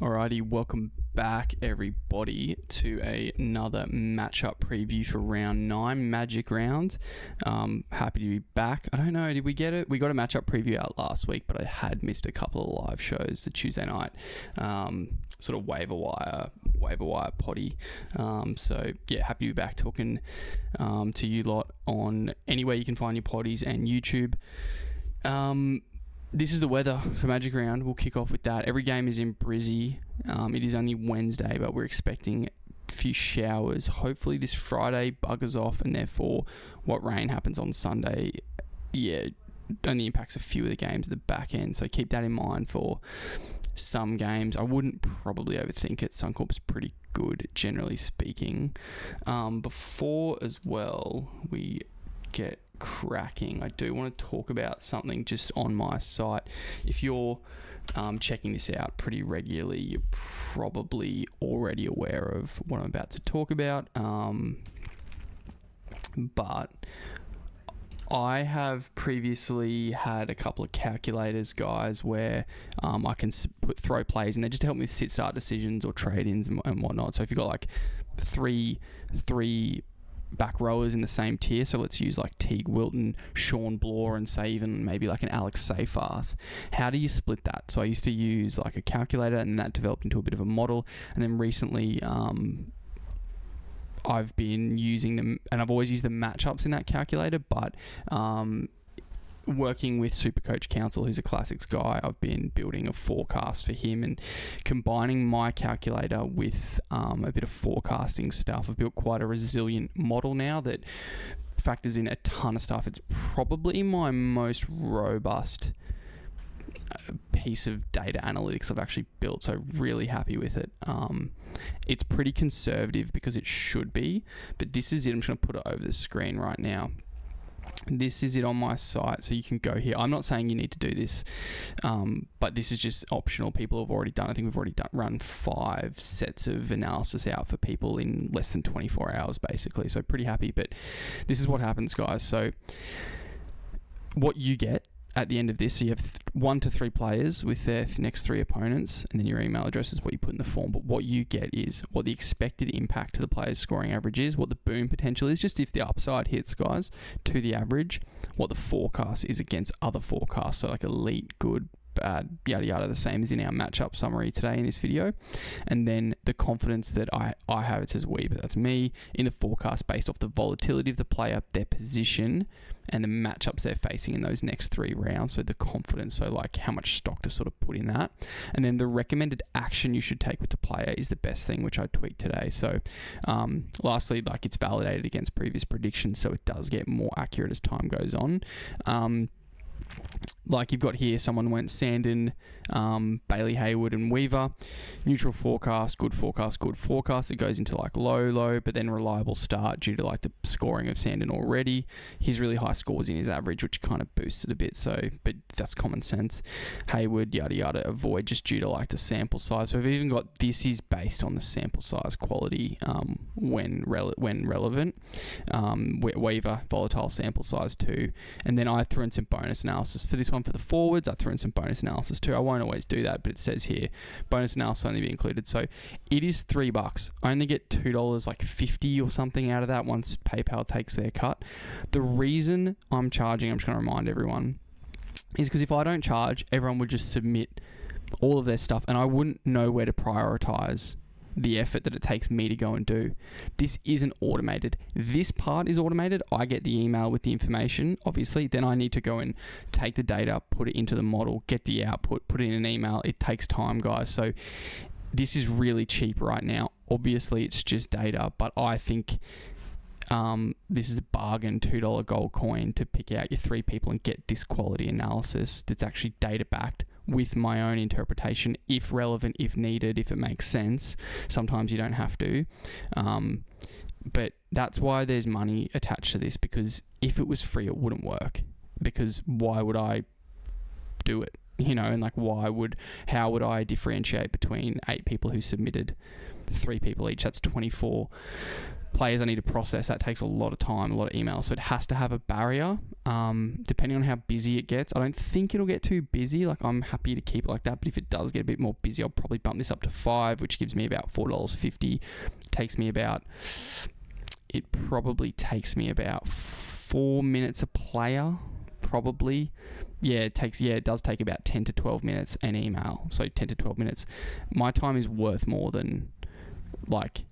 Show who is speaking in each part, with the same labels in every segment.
Speaker 1: Alrighty, welcome back everybody to another matchup preview for round 9, Magic round. Happy to be back. I don't know, did we get it? We got a matchup preview out last week, but I had missed a couple of live shows the Tuesday night, sort of waiver wire potty. So yeah, happy to be back talking to you lot on anywhere you can find your potties and YouTube. This is the weather for Magic Round. We'll kick off with that. Every game is in Brizzy. It is only Wednesday, but we're expecting a few showers. Hopefully this Friday buggers off, and therefore what rain happens on Sunday, only impacts a few of the games at the back end. So keep that in mind for some games. I wouldn't probably overthink it. Suncorp's pretty good, generally speaking. Before as well, we get cracking, I do want to talk about something just on my site. If you're checking this out pretty regularly, you're probably already aware of what I'm about to talk about, but I have previously had a couple of calculators, guys, where I can throw plays in there just to help me with sit-start decisions or trade-ins and whatnot. So if you've got like three back rowers in the same tier, so let's use like Teague Wilton, Sean Bloor, and say even maybe like an Alex Seyfarth. How do you split that? So I used to use like a calculator, and that developed into a bit of a model, and then recently I've been using them, and I've always used the matchups in that calculator, but working with Supercoach Council, who's a classics guy, I've been building a forecast for him and combining my calculator with a bit of forecasting stuff. I've built quite a resilient model now that factors in a ton of stuff. It's probably my most robust piece of data analytics I've actually built, so really happy with it. It's pretty conservative because it should be, but this is it. I'm just going to put it over the screen right now. This is it on my site, so you can go here. I'm not saying you need to do this, but this is just optional. People have already done, I think we've already run 5 sets of analysis out for people in less than 24 hours, basically. So pretty happy, but this is what happens, guys. So what you get at the end of this, so you have 1 to 3 players with their next 3 opponents, and then your email address is what you put in the form. But what you get is what the expected impact to the player's scoring average is, what the boom potential is, just if the upside hits, guys, to the average, what the forecast is against other forecasts, so like elite, good, bad, yada yada, the same as in our matchup summary today in this video, and then the confidence that I have, it says we, but that's me, in the forecast based off the volatility of the player, their position, and the matchups they're facing in those next 3 rounds. So the confidence, so like how much stock to sort of put in that, and then the recommended action you should take with the player is the best thing, which I tweaked today. So lastly, like it's validated against previous predictions, so it does get more accurate as time goes on. Like you've got here, someone went Sandon, Bailey Hayward and Weaver. Neutral forecast, good forecast, good forecast. It goes into like low, but then reliable start due to like the scoring of Sandon already. He's really high scores in his average, which kind of boosts it a bit. So, but that's common sense. Hayward, yada yada, avoid just due to like the sample size. So we've even got, this is based on the sample size quality when relevant. Weaver, volatile sample size too. And then I threw in some bonus analysis for this one. For the forwards, I threw in some bonus analysis too. I won't always do that, but it says here bonus analysis only be included. So it is $3. I only get $2 like 50 or something out of that once PayPal takes their cut. The reason I'm charging, I'm just going to remind everyone, is because if I don't charge, everyone would just submit all of their stuff and I wouldn't know where to prioritize the effort that it takes me to go and do. This isn't automated. This part is automated. I get the email with the information, obviously. Then I need to go and take the data, put it into the model, get the output, put it in an email. It takes time, guys. So this is really cheap right now. Obviously, it's just data, but I think this is a bargain, $2 gold coin to pick out your 3 people and get this quality analysis that's actually data backed with my own interpretation, if relevant, if needed, if it makes sense. Sometimes you don't have to. But that's why there's money attached to this, because if it was free, it wouldn't work. Because why would I do it? and like how would I differentiate between 8 people who submitted, 3 people each? That's 24 players I need to process. That takes a lot of time, a lot of emails. So it has to have a barrier, depending on how busy it gets. I don't think it'll get too busy. Like, I'm happy to keep it like that. But if it does get a bit more busy, I'll probably bump this up to 5, which gives me about $4.50. It probably takes me about 4 minutes a player, probably. It does take about 10 to 12 minutes an email. So 10 to 12 minutes. My time is worth more than like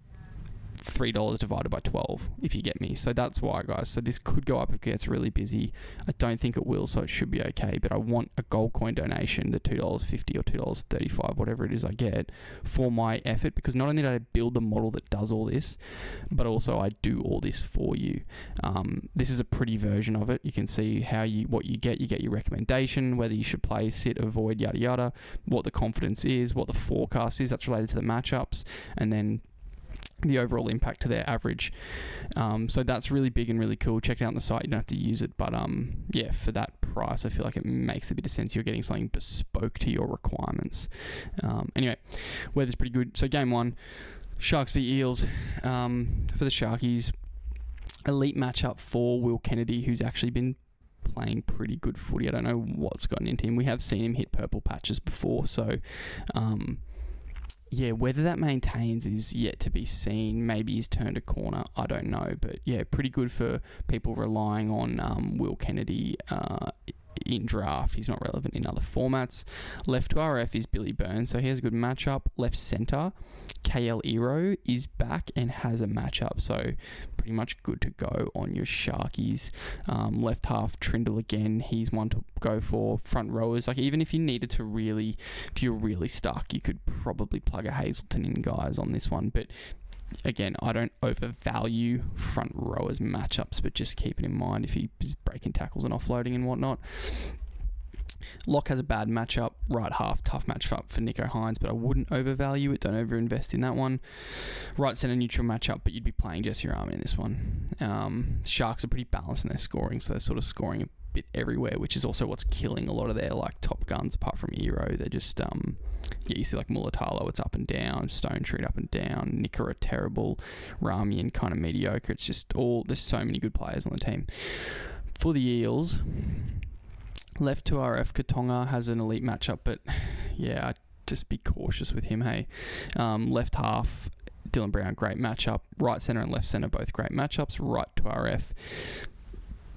Speaker 1: $3 divided by 12, if you get me. So that's why, guys. So this could go up if it gets really busy. I don't think it will, so it should be okay. But I want a gold coin donation, the $2.50 or $2.35, whatever it is I get, for my effort. Because not only do I build the model that does all this, but also I do all this for you. This is a pretty version of it. You can see what you get. You get your recommendation, whether you should play, sit, avoid, yada yada, what the confidence is, what the forecast is. That's related to the matchups, and then the overall impact to their average. So that's really big and really cool. Check it out on the site. You don't have to use it, but for that price, I feel like it makes a bit of sense. You're getting something bespoke to your requirements. Anyway, weather's pretty good. So game 1, Sharks v Eels. For the Sharkies, elite matchup for Will Kennedy, who's actually been playing pretty good footy. I don't know what's gotten into him. We have seen him hit purple patches before, so whether that maintains is yet to be seen. Maybe he's turned a corner. I don't know. But pretty good for people relying on Will Kennedy in draft. He's not relevant in other formats. Left to RF is Billy Burns, so he has a good matchup. Left centre, KL Ero is back and has a matchup, so pretty much good to go on your Sharkies. Left half, Trindle again. He's one to go for. Front rowers, like even if you needed to if you're really stuck, you could probably plug a Hazelton in, guys, on this one. But again, I don't overvalue front rowers matchups, but just keep it in mind if he is breaking tackles and offloading and whatnot. Lock has a bad matchup. Right half, tough matchup for Nico Hines, but I wouldn't overvalue it. Don't overinvest in that one. Right centre, neutral matchup, but you'd be playing Jesse Army in this one. Sharks are pretty balanced in their scoring, so they're sort of scoring a bit everywhere, which is also what's killing a lot of their like top guns apart from Ero. They're just you see like Mulatalo, it's up and down, Stone Street up and down, Nicker are terrible, Ramian kind of mediocre. It's just there's so many good players on the team. For the Eels, left to RF, Katonga has an elite matchup, but I'd just be cautious with him, hey. Left half, Dylan Brown, great matchup. Right centre and left centre, both great matchups. Right to RF,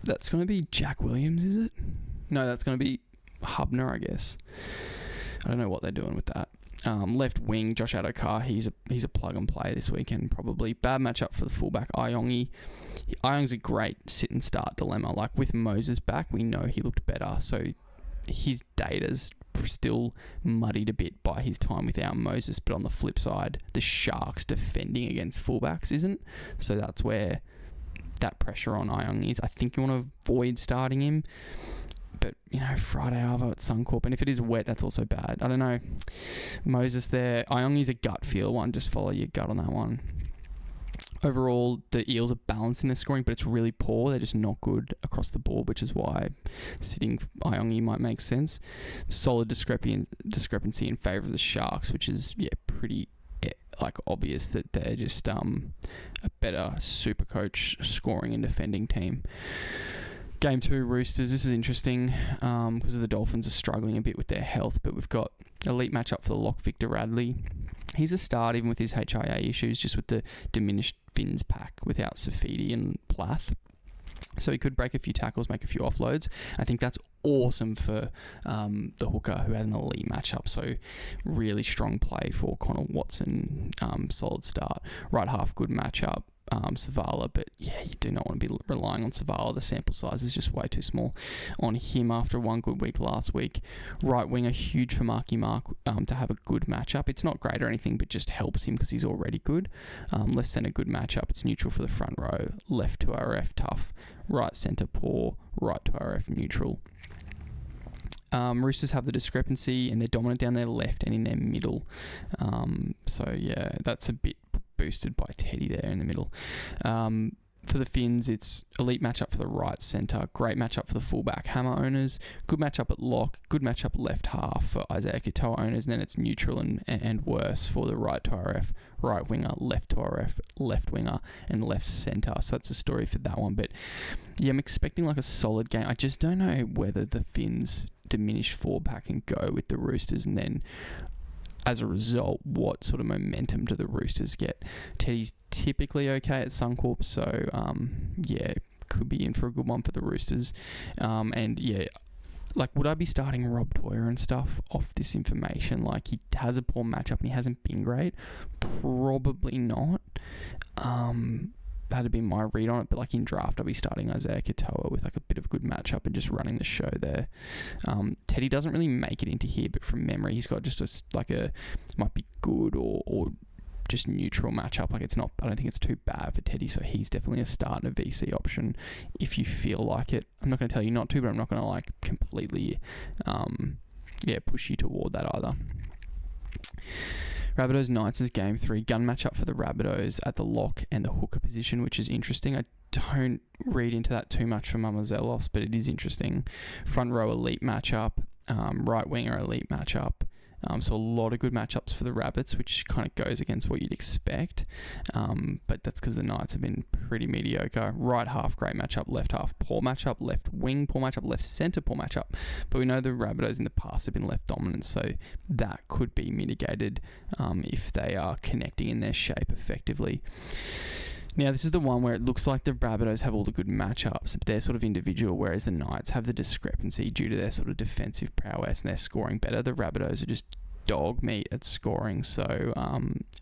Speaker 1: that's going to be Jack Williams, is it? No, that's going to be Hubner, I guess. I don't know what they're doing with that. Left wing, Josh Adokar, he's a plug and play this weekend probably. Bad matchup for the fullback, Iongi. Iongi's a great sit and start dilemma. Like with Moses back, we know he looked better, so his data's still muddied a bit by his time without Moses. But on the flip side, the Sharks defending against fullbacks isn't. So that's where that pressure on Iongi is. I think you want to avoid starting him. But, Friday Arvo at Suncorp. And if it is wet, that's also bad. I don't know. Moses there. Iongi's a gut feel one. Just follow your gut on that one. Overall, the Eels are balanced in their scoring, but it's really poor. They're just not good across the board, which is why sitting Iongi might make sense. Solid discrepancy in favour of the Sharks, which is, pretty obvious that they're just a better Supercoach scoring and defending team. Game 2, Roosters. This is interesting because the Dolphins are struggling a bit with their health, but we've got elite matchup for the lock, Victor Radley. He's a start even with his HIA issues, just with the diminished fins pack without Safidi and Plath. So he could break a few tackles, make a few offloads. I think that's awesome for the hooker who has an elite matchup. So really strong play for Connor Watson. Solid start. Right half, good matchup. Savala, but you do not want to be relying on Savala. The sample size is just way too small on him after one good week last week. Right winger, huge for Marky Mark to have a good matchup. It's not great or anything, but just helps him because he's already good. Left centre, good matchup. It's neutral for the front row. Left to RF, tough. Right centre, poor. Right to RF, neutral. Roosters have the discrepancy and they're dominant down their left and in their middle. That's a bit boosted by Teddy there in the middle. For the Finns, it's elite matchup for the right centre, great matchup for the fullback hammer owners, good matchup at lock, good matchup left half for Isaiah Katoa owners, and then it's neutral and worse for the right to RF, right winger, left to RF, left winger, and left centre. So that's the story for that one. But yeah, I'm expecting like a solid game. I just don't know whether the Finns diminish 4-pack and go with the Roosters, and then as a result, what sort of momentum do the Roosters get? Teddy's typically okay at Suncorp, so yeah, could be in for a good one for the Roosters. And yeah, like, would I be starting Rob Toyer and stuff off this information? Like, he has a poor matchup and he hasn't been great. Probably not. That'd be my read on it, but like in draft, I'll be starting Isaiah Katoa with like a bit of a good matchup and just running the show there. Teddy doesn't really make it into here, but from memory, he's got just it might be good or just neutral matchup. Like, it's not, I don't think it's too bad for Teddy, so he's definitely a start and a VC option if you feel like it. I'm not going to tell you not to, but I'm not going to like completely, push you toward that either. Rabbitohs Knights is game 3. Gun matchup for the Rabbitohs at the lock and the hooker position, which is interesting. I don't read into that too much for Mamazelos, but it is interesting. Front row elite matchup, right winger elite matchup. So a lot of good matchups for the Rabbits, which kind of goes against what you'd expect. But that's because the Knights have been pretty mediocre. Right half, great matchup. Left half, poor matchup. Left wing, poor matchup. Left centre, poor matchup. But we know the Rabbitohs in the past have been left dominant, so that could be mitigated if they are connecting in their shape effectively. Now, this is the one where it looks like the Rabbitohs have all the good matchups, but they're sort of individual, whereas the Knights have the discrepancy due to their sort of defensive prowess and they're scoring better. The Rabbitohs are just dog meat at scoring, so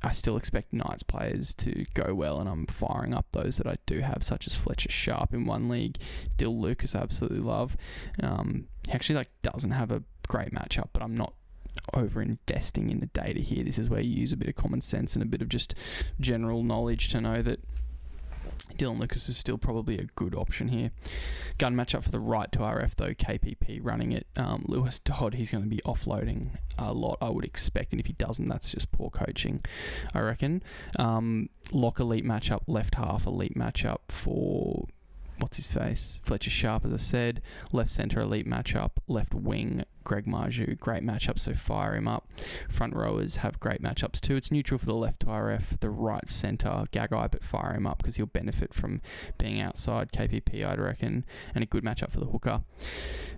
Speaker 1: I still expect Knights players to go well, and I'm firing up those that I do have, such as Fletcher Sharp in one league. Dill Lucas, I absolutely love. He actually doesn't have a great matchup, but I'm not over investing in the data here. This is where you use a bit of common sense and a bit of just general knowledge to know that Dylan Lucas is still probably a good option here. Gun matchup for the right to RF though, KPP running it. Lewis Dodd, he's going to be offloading a lot, I would expect, and if he doesn't, that's just poor coaching, I reckon. Lock elite matchup, left half elite matchup for Fletcher Sharp, as I said. Left centre elite matchup. Left wing Greg Marju, great matchup, so fire him up. Front rowers have great matchups too. It's neutral for the left to RF, the right centre Gagai, but fire him up because he'll benefit from being outside KPP, I'd reckon, and a good matchup for the hooker.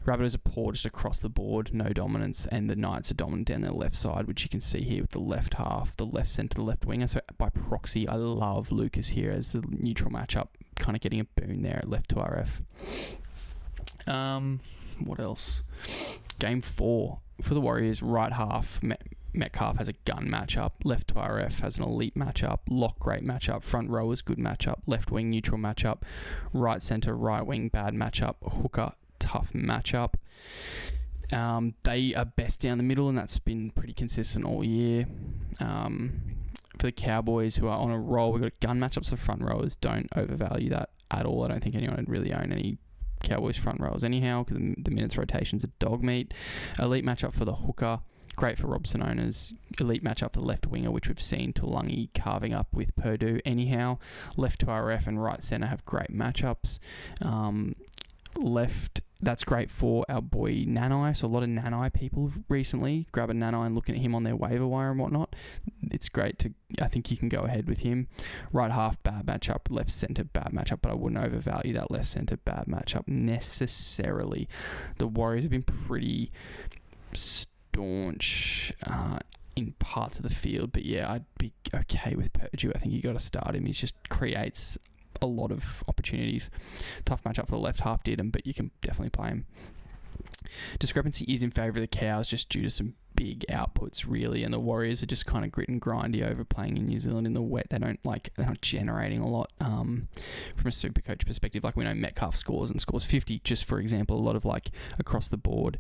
Speaker 1: Rabbitohs are poor just across the board, no dominance, and the Knights are dominant down their left side, which you can see here with the left half, the left centre, the left winger. So by proxy, I love Lucas here as the neutral matchup, kind of getting a boon there at left to RF. What else? Game 4 for the Warriors, right half Metcalf has a gun matchup, left to RF has an elite matchup, lock great matchup, front rowers good matchup, left wing neutral matchup, right centre right wing bad matchup, hooker tough matchup. They are best down the middle, and that's been pretty consistent all year. For the Cowboys, who are on a roll, we've got gun matchups for front rowers. Don't overvalue that at all. I don't think anyone would really own any Cowboys front rowers anyhow, because the minutes rotations are dog meat. Elite matchup for the hooker, great for Robson owners. Elite matchup for the left winger, which we've seen Tulangi carving up with Purdue anyhow. Left to RF and right centre have great matchups. Left, that's great for our boy Nanai. So a lot of Nanai people recently grabbing Nanai and looking at him on their waiver wire and whatnot. It's great I think you can go ahead with him. Right half, bad matchup. Left centre, bad matchup. But I wouldn't overvalue that left centre, bad matchup necessarily. The Warriors have been pretty staunch in parts of the field. But yeah, I'd be okay with Purdue. I think you got to start him. He just creates a lot of opportunities. Tough matchup for the left half did him, but you can definitely play him. Discrepancy is in favour of the Cows just due to some big outputs really, and the Warriors are just kind of grit and grindy over playing in New Zealand in the wet. They're not generating a lot from a Supercoach perspective. Like, we know Metcalf scores 50 just for example. A lot of across the board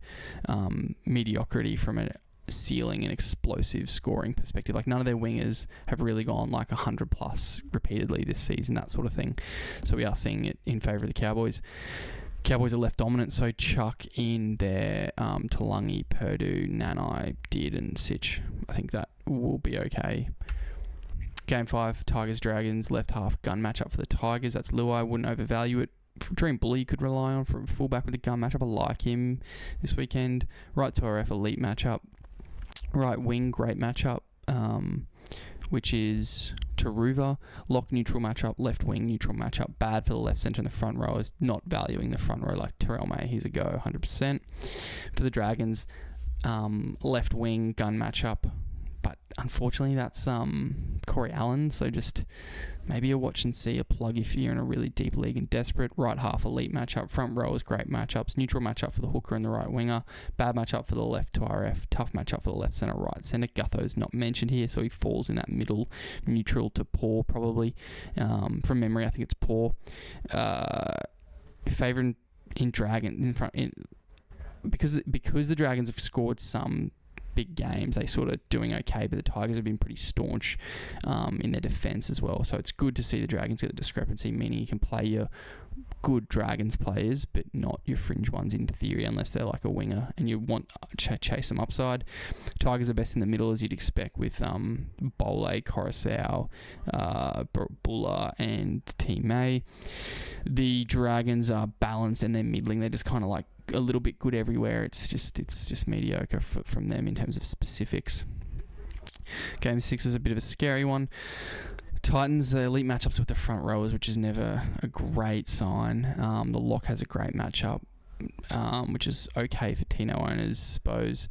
Speaker 1: mediocrity from a ceiling and explosive scoring perspective. None of their wingers have really gone 100 plus repeatedly this season, that sort of thing. So we are seeing it in favour of the Cowboys. Cowboys are left dominant, so chuck in their Tulangi, Purdue, Nanai, Did and Sitch. I think that will be okay. Game 5, Tigers Dragons, left half gun matchup for the Tigers. That's Luai. Wouldn't overvalue it. Dream Bully could rely on for a fullback with a gun matchup. I like him this weekend. Right to RF, elite matchup. Right wing, great matchup, which is Taruva. Lock, neutral matchup. Left wing, neutral matchup. Bad for the left centre and the front row is not valuing the front row like Terrell May. He's a go, 100%. For the Dragons, left wing, gun matchup. But unfortunately, that's Corey Allen. So just maybe a watch and see, a plug if you're in a really deep league and desperate. Right half, elite matchup. Front row is great matchups. Neutral matchup for the hooker and the right winger. Bad matchup for the left to RF. Tough matchup for the left centre, right centre. Gutho's not mentioned here, so he falls in that middle, neutral to poor probably. From memory, I think it's poor. Favourite in Dragon because the Dragons have scored some big games, they sort of doing okay, but the Tigers have been pretty staunch in their defence as well. So it's good to see the Dragons get the discrepancy, meaning you can play your good Dragons players, but not your fringe ones in theory, unless they're like a winger and you want to chase some upside. Tigers are best in the middle, as you'd expect, with Bole, Coruscant, Buller, and T May. The Dragons are balanced and they're middling. They're just kind of like a little bit good everywhere. It's just mediocre from them in terms of specifics. Game 6 is a bit of a scary one. Titans, the elite matchups with the front rowers, which is never a great sign. The lock has a great matchup, which is okay for Tino owners, I suppose.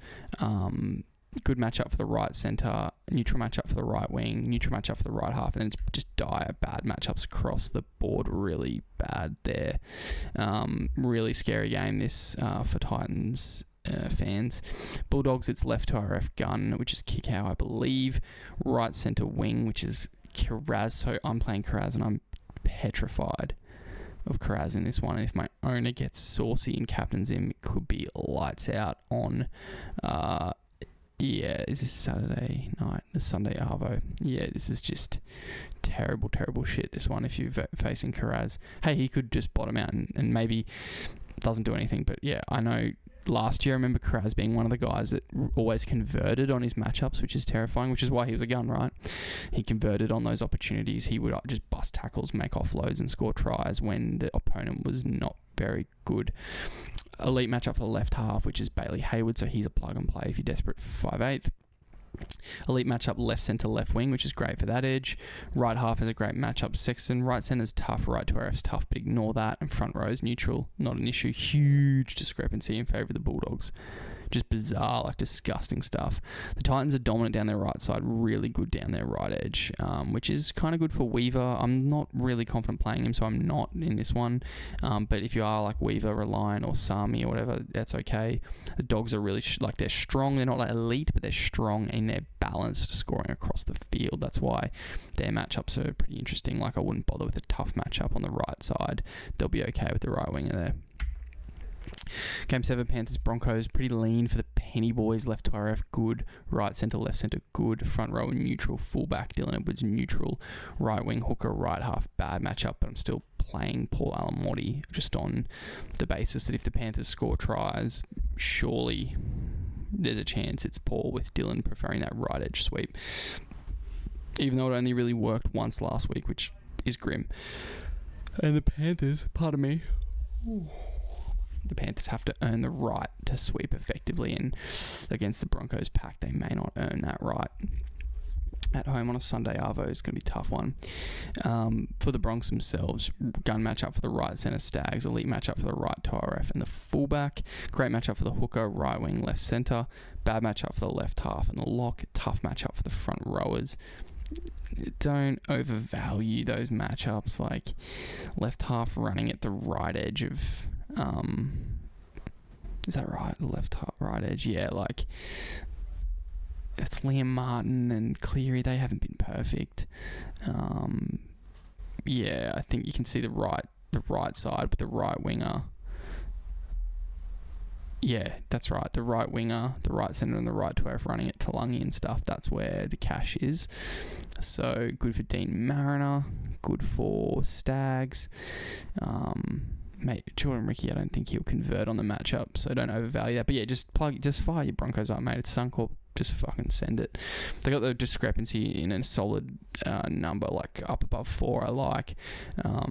Speaker 1: Good matchup for the right centre, neutral matchup for the right wing, neutral matchup for the right half, and then it's just dire bad matchups across the board, really bad there. Really scary game this for Titans fans. Bulldogs, it's left to RF gun, which is Kickow, I believe. Right centre wing, which is Kiraz. So I'm playing Kiraz and I'm petrified of Kiraz in this one. And if my owner gets saucy and captains him, it could be lights out on... is this Saturday night? The Sunday Arvo. Yeah, this is just terrible, terrible shit, this one, if you're facing Kiraz. Hey, he could just bottom out and maybe doesn't do anything. But yeah, I know last year I remember Kiraz being one of the guys that always converted on his matchups, which is terrifying, which is why he was a gun, right? He converted on those opportunities. He would just bust tackles, make offloads and score tries when the opponent was not very good. Elite matchup for the left half, which is Bailey Hayward, so he's a plug and play if you're desperate for 5/8. Elite matchup left centre, left wing, which is great for that edge. Right half is a great matchup. Sexton, right centre's tough, right to RF's tough, but ignore that. And front row's neutral, not an issue. Huge discrepancy in favour of the Bulldogs. Just bizarre, like disgusting stuff. The Titans are dominant down their right side, really good down their right edge, which is kind of good for Weaver. I'm not really confident playing him, so I'm not in this one. But if you are like Weaver, Reliant, or Sami or whatever, that's okay. The Dogs are really they're strong. They're not like elite, but they're strong and they're balanced, scoring across the field. That's why their matchups are pretty interesting. Like I wouldn't bother with a tough matchup on the right side. They'll be okay with the right winger there. Game 7, Panthers Broncos, pretty lean for the Penny Boys. Left to RF, good. Right centre, left centre, good. Front row neutral. Fullback Dylan Edwards, neutral. Right wing hooker, right half, bad matchup, but I'm still playing Paul Alamotti just on the basis that if the Panthers score tries, surely there's a chance it's Paul, with Dylan preferring that right edge sweep. Even though it only really worked once last week, which is grim. And the Panthers, pardon me... The Panthers have to earn the right to sweep effectively, and against the Broncos pack, they may not earn that right. At home on a Sunday Arvo is going to be a tough one. For the Bronx themselves, gun matchup for the right centre Stags, elite matchup for the right to RF and the fullback, great matchup for the hooker, right wing, left centre, bad matchup for the left half and the lock, tough matchup for the front rowers. Don't overvalue those matchups, like left half running at the right edge of... is that right? The left half, right edge? Yeah, like it's Liam Martin and Cleary. They haven't been perfect. Yeah, I think you can see the right side with the right winger. Yeah, that's right. The right winger, the right centre and the right 12 running at Talangi and stuff. That's where the cash is. So good for Dean Mariner. Good for Stags. Mate, Jordan Ricky, I don't think he'll convert on the matchup, so don't overvalue that. But yeah, just fire your Broncos up, mate. It's Suncorp just fucking send it. They got the discrepancy in a solid number, like up above 4. I like.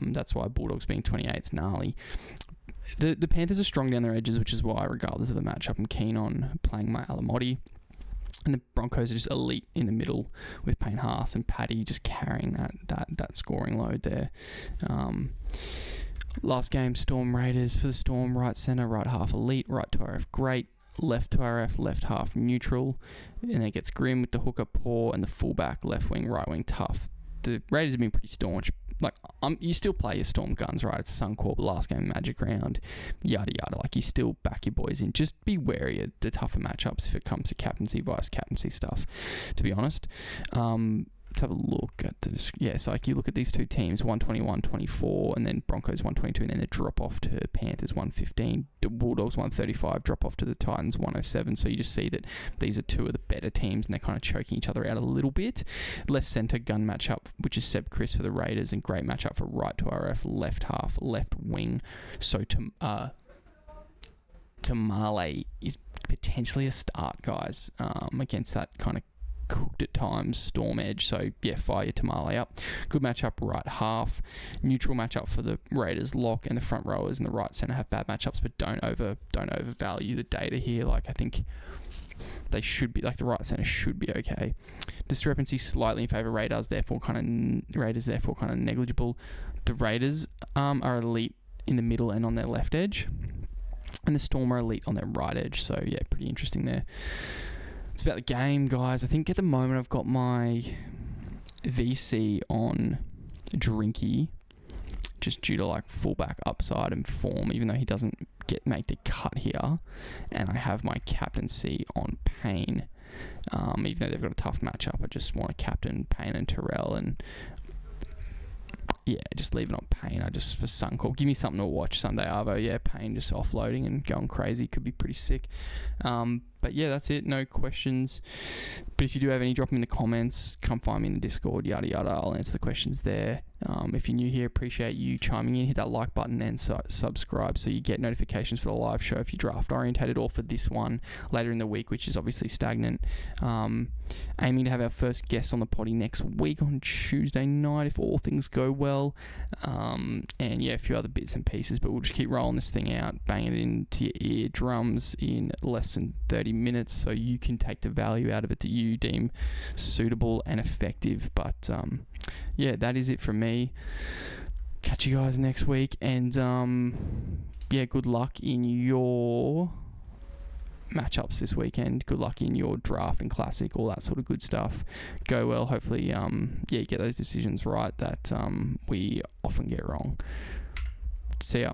Speaker 1: That's why Bulldogs being 28 is gnarly. The Panthers are strong down their edges, which is why, regardless of the matchup, I'm keen on playing my Alamotti. And the Broncos are just elite in the middle with Payne Haas and Paddy just carrying that scoring load there. Last game, Storm Raiders. For the Storm, right centre, right half elite, right to RF great, left to RF, left half neutral. And then it gets grim with the hooker poor and the fullback, left wing, right wing tough. The Raiders have been pretty staunch. Like, you still play your Storm guns, right? It's Suncorp, last game, Magic Round, yada yada. Like, you still back your boys in. Just be wary of the tougher matchups if it comes to captaincy, vice-captaincy stuff, to be honest. Let's have a look at this. Yeah, so like you look at these two teams, 121, 24, and then Broncos 122, and then they drop off to Panthers 115, the Bulldogs 135, drop off to the Titans 107. So you just see that these are two of the better teams, and they're kind of choking each other out a little bit. Left centre gun matchup, which is Seb Chris for the Raiders, and great matchup for right to RF, left half, left wing. So Tamale is potentially a start, guys, against that kind of cooked at times Storm edge. So yeah, fire your Tamale up. Good matchup right half. Neutral matchup for the Raiders lock, and the front rowers and the right centre have bad matchups, but don't overvalue the data here. Like, I think they should be, like, the right centre should be okay. Discrepancy slightly in favour of Raiders, therefore kind of negligible. The Raiders are elite in the middle and on their left edge, and the Storm are elite on their right edge. So yeah, pretty interesting there. It's about the game, guys. I think at the moment I've got my VC on Drinky, just due to like fullback upside and form, even though he doesn't make the cut here. And I have my captaincy on Payne, even though they've got a tough matchup. I just want to captain Payne and Terrell, and yeah, just leave it on Payne. For Suncorp, give me something to watch Sunday Arvo. Yeah, Payne just offloading and going crazy could be pretty sick. But yeah, that's it. No questions. But if you do have any, drop them in the comments. Come find me in the Discord, yada yada. I'll answer the questions there. If you're new here, appreciate you chiming in. Hit that like button and subscribe so you get notifications for the live show if you're draft orientated, or for this one later in the week, which is obviously stagnant. Aiming to have our first guest on the potty next week on Tuesday night if all things go well. And yeah, a few other bits and pieces, but we'll just keep rolling this thing out, banging it into your eardrums in less than 30 minutes so you can take the value out of it that you deem suitable and effective. But yeah, that is it from me. Catch you guys next week, and yeah, good luck in your matchups this weekend. Good luck in your draft and classic, all that sort of good stuff. Go well. Hopefully yeah, you get those decisions right that we often get wrong. See ya.